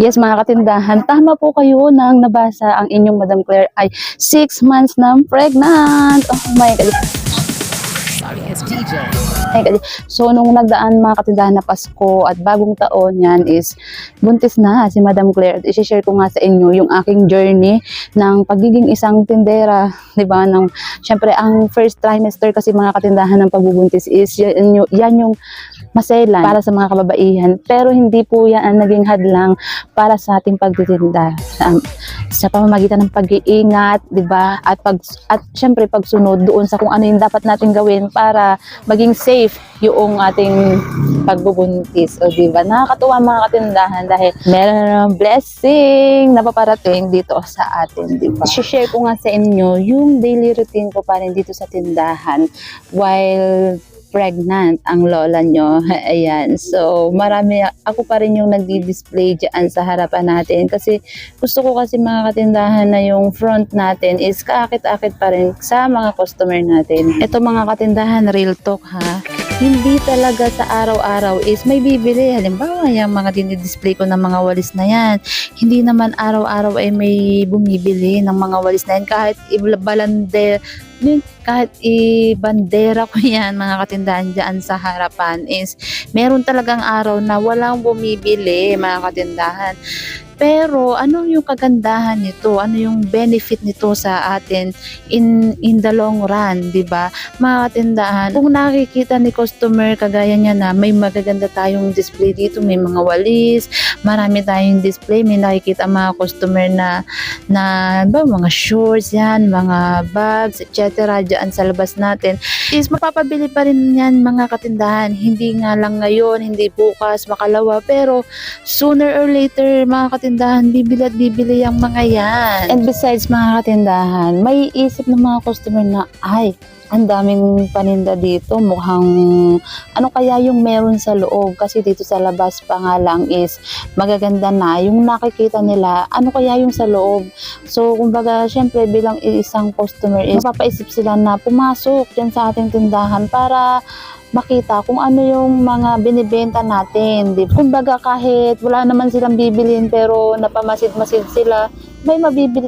Yes, mga katindahan, tama po kayo nang nabasa ang inyong Madam Claire ay 6 months nang pregnant. Oh my God. So, nung nagdaan mga katindahan na Pasko at bagong taon, yan is buntis na si Madam Claire. At i-share ko nga sa inyo yung aking journey ng pagiging isang tindera, di ba? Syempre, ang first trimester kasi mga katindahan ng pagbubuntis is yan yung maselan para sa mga kababaihan. Pero hindi po yan ang naging hadlang para sa ating pagtitinda. Sa pamamagitan ng pag-iingat, di ba? At syempre pagsunod doon sa kung ano yung dapat natin gawin para maging safe yung ating pagbubuntis. O di ba? Nakakatuwa mga katindahan dahil meron ng blessing na paparating dito sa atin, di ba? I-share ko nga sa inyo yung daily routine ko pa rin dito sa tindahan while pregnant ang lola nyo. Ayan. So, ako pa rin yung nagdi-display dyan sa harapan natin. Kasi, gusto ko kasi mga katindahan na yung front natin is kaakit-akit pa rin sa mga customer natin. Ito mga katindahan, real talk ha. Hindi talaga sa araw-araw is may bibili. Halimbawa, yung mga dinidisplay ko ng mga walis na yan. Hindi naman araw-araw ay may bumibili ng mga walis na yan. Kahit ibandera ko yan mga katindahan dyan sa harapan is meron talagang araw na walang bumibili mga katindahan. Pero ano yung kagandahan nito? Ano yung benefit nito sa atin in the long run, 'di ba? Mga katindahan, kung nakikita ni customer kagaya niya na may magaganda tayong display dito, may mga walis, marami tayong display, may nakikita mga customer na mga shorts yan, mga bags, etc. diyan sa labas natin, is mapapabili pa rin yan mga katindahan. Hindi nga lang ngayon, hindi bukas, makalawa, pero sooner or later mga katindahan, bibili at bibili yung mga yan. And besides mga katindahan, may isip ng mga customer na, ay, ang daming paninda dito, mukhang ano kaya yung meron sa loob, kasi dito sa labas pa nga lang is magaganda na yung nakikita nila, ano kaya yung sa loob. So kumbaga syempre bilang isang customer is mapapaisip sila na pumasok dyan sa ating tindahan para makita kung ano yung mga binibenta natin. Kumbaga kahit wala naman silang bibilin pero napamasid-masid sila, may mabibili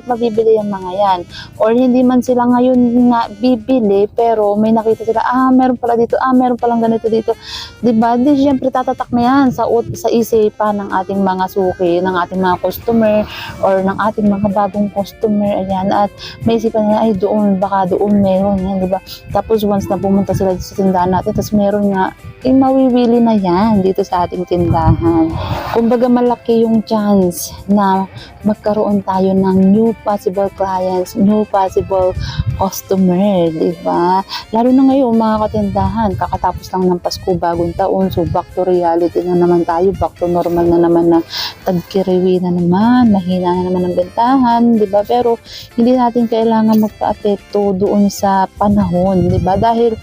yung mga yan. Or hindi man sila ngayon nga bibili pero may nakita sila, meron pala dito, meron palang ganito dito. Diba? Di syempre tatatak na yan sa isipan ng ating mga suki, ng ating mga customer or ng ating mga bagong customer. Ayan. At may isipan na, ay doon, baka doon meron yan. Diba? Tapos once na pumunta sila sa tindahan natin, tapos meron nga, mawiwili na yan dito sa ating tindahan. Kumbaga malaki yung chance na magkaroon tayo ng new possible clients, new possible customer, di ba? Lalo na ngayon mga katindahan, kakatapos lang ng Pasko, bagong taon, so back to reality na naman tayo, back to normal na naman na tagkiriwi na naman, mahina na naman ang bentahan, di ba? Pero hindi natin kailangan magpa-apekto doon sa panahon, di ba? Dahil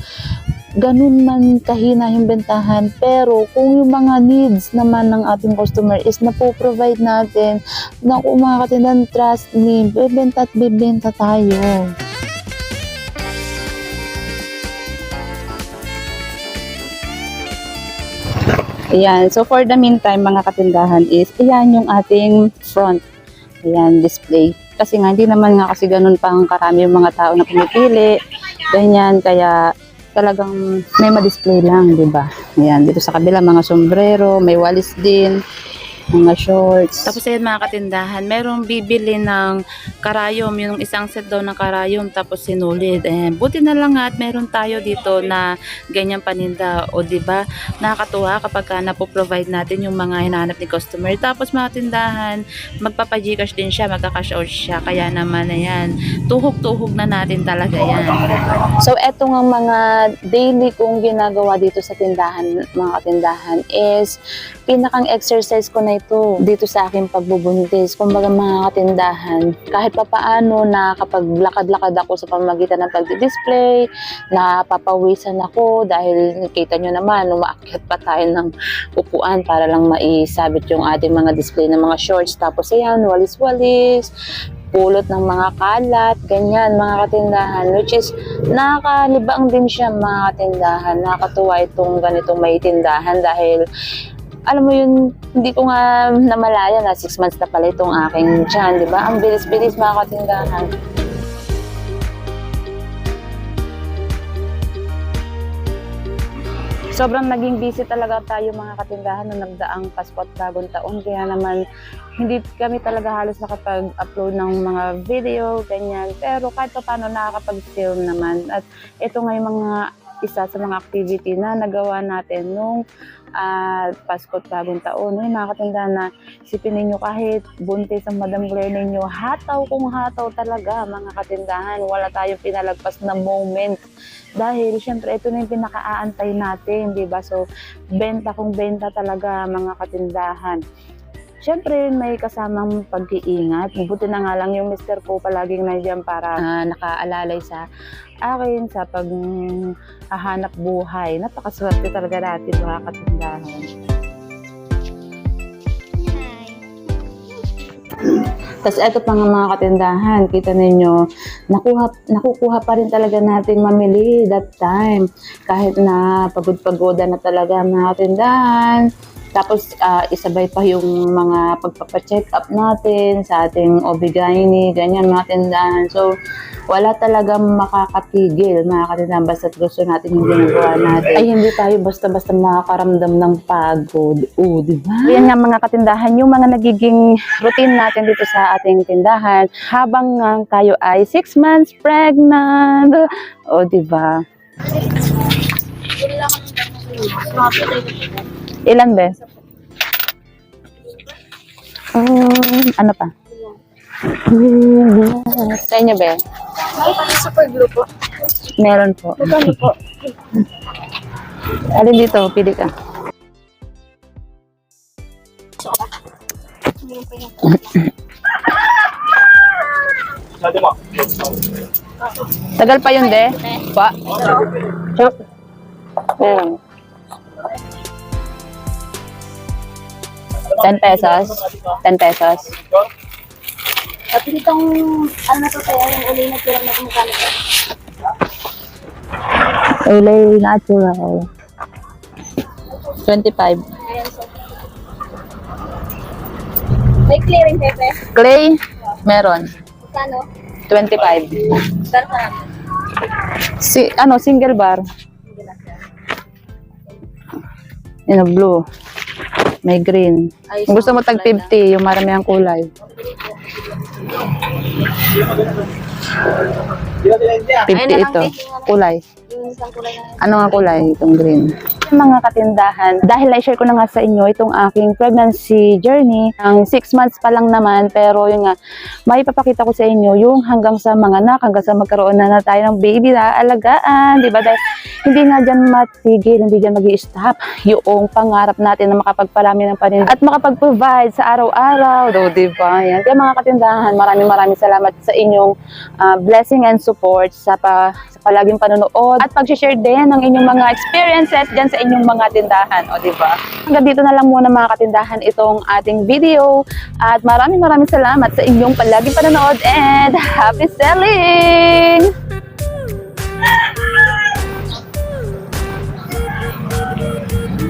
ganun man kahina yung bentahan, pero kung yung mga needs naman ng ating customer is napoprovide natin, naku mga katindahan, trust me, bibenta at bibenta tayo. Ayan, so for the meantime mga katindahan is, ayan yung ating front, ayan, display. Kasi nga, hindi naman nga kasi ganun pang karami yung mga tao na pumipili, ganyan, kaya talagang may ma-display lang, di ba? Ayan, dito sa kabila, mga sombrero, may walis din, mga shorts. Tapos ayan mga katindahan, merong bibili ng karayom, yung isang set daw ng karayom, tapos sinulid. Buti na lang at meron tayo dito na ganyang paninda, o di ba? Nakakatuwa kapag napoprovide natin yung mga hinahanap ni customer. Tapos mga tindahan, magpapa-Gcash din siya, magka-cash out siya, kaya naman ayan, tuhog-tuhog na natin talaga yan. So eto nga mga daily kong ginagawa dito sa tindahan, mga katindahan, is pinakang exercise ko na ito dito sa aking pagbubuntis. Kumbaga mga katindahan, kahit papaano na kapag lakad-lakad ako sa pamamagitan ng pagdi-display, napapawisan ako dahil kita nyo naman, umaakyat pa tayo ng upuan para lang maisabit yung ating mga display ng mga shorts. Tapos ayan, walis-walis, pulot ng mga kalat, ganyan mga katindahan, which is nakakalibang din siya mga katindahan. Nakakatuwa itong ganitong may tindahan dahil alam mo yun, hindi ko nga namalaya na 6 months na pala itong aking tiyan, di ba? Ang bilis-bilis mga katindahan. Sobrang naging busy talaga tayo mga katindahan nung nagdaang Pasko at Bagong Taon. Kaya naman, hindi kami talaga halos nakapag-upload ng mga video, ganyan. Pero kahit pa paano nakakapag-film naman. At ito nga yung mga isa sa mga activity na nagawa natin nung Pasko at Bagong Taon. Yung mga katindahan na isipin ninyo kahit buntis ang Madam Claire ninyo, hataw kung hataw talaga mga katindahan. Wala tayong pinalagpas na moment. Dahil syempre ito na yung pinaka-aantay natin, di ba? So, benta kung benta talaga mga katindahan. Syempre may kasamang pag-iingat. Buti na nga lang yung mister ko palaging nandiyan para nakaalalay sa akin sa paghahanap buhay. Napakaswerte talaga natin mga katindahan. Tapos eto pa nga mga katindahan, kita ninyo, nakukuha pa rin talaga natin mamili that time. Kahit na pagod-pagoda na talaga mga katindahan. Tapos isabay pa yung mga pagpapacheck up natin sa ating OB-GYN, ganyan mga tindahan. So wala talagang makakatigil mga katindahan basta't gusto natin yung ginagawa natin. Ay hindi tayo basta-basta makakaramdam ng pagod. Di ba? Yan nga mga katindahan, yung mga nagiging routine natin dito sa ating tindahan habang tayo ay 6 months pregnant. Di ba? Ilan be? Ano pa? Sa inyo be? Super glue po. Meron po. Magkano po? Alin dito? Pili ka. Tagal pa yun, de? Pa? Chop. Meron. 10 pesos? 10 pesos? At itong, ano na to tayo, yung ulay na tirang na kumukano po. Ulay natural. 25. Ayan, so. May clearing pepe. Clay? Meron. Magkano? 25. Pero marami. Single bar? Yung blue. May green. Ay, Kung gusto mo tag 50, yung marami ang kulay. 50 ito. Kulay. Yung isang kulay na Ano nga kulay? Itong green. Mga katindahan, dahil na-share ko na nga sa inyo itong aking pregnancy journey, ang 6 months pa lang naman, pero yun nga, maipapakita ko sa inyo yung hanggang sa mga anak, hanggang sa magkaroon na tayo ng baby na alagaan, di ba? Dahil hindi nga dyan matigil, hindi dyan mag-i-stop yung pangarap natin na makapagparami ng panin at makapag-provide sa araw-araw, di ba? Yan. Kaya mga katindahan, maraming salamat sa inyong blessing and support sa palaging panonood at pag-share din ng inyong mga experiences dyan sa inyong mga tindahan, di ba? Hanggang dito na lang muna mga katindahan itong ating video at maraming salamat sa inyong palaging panonood and happy selling!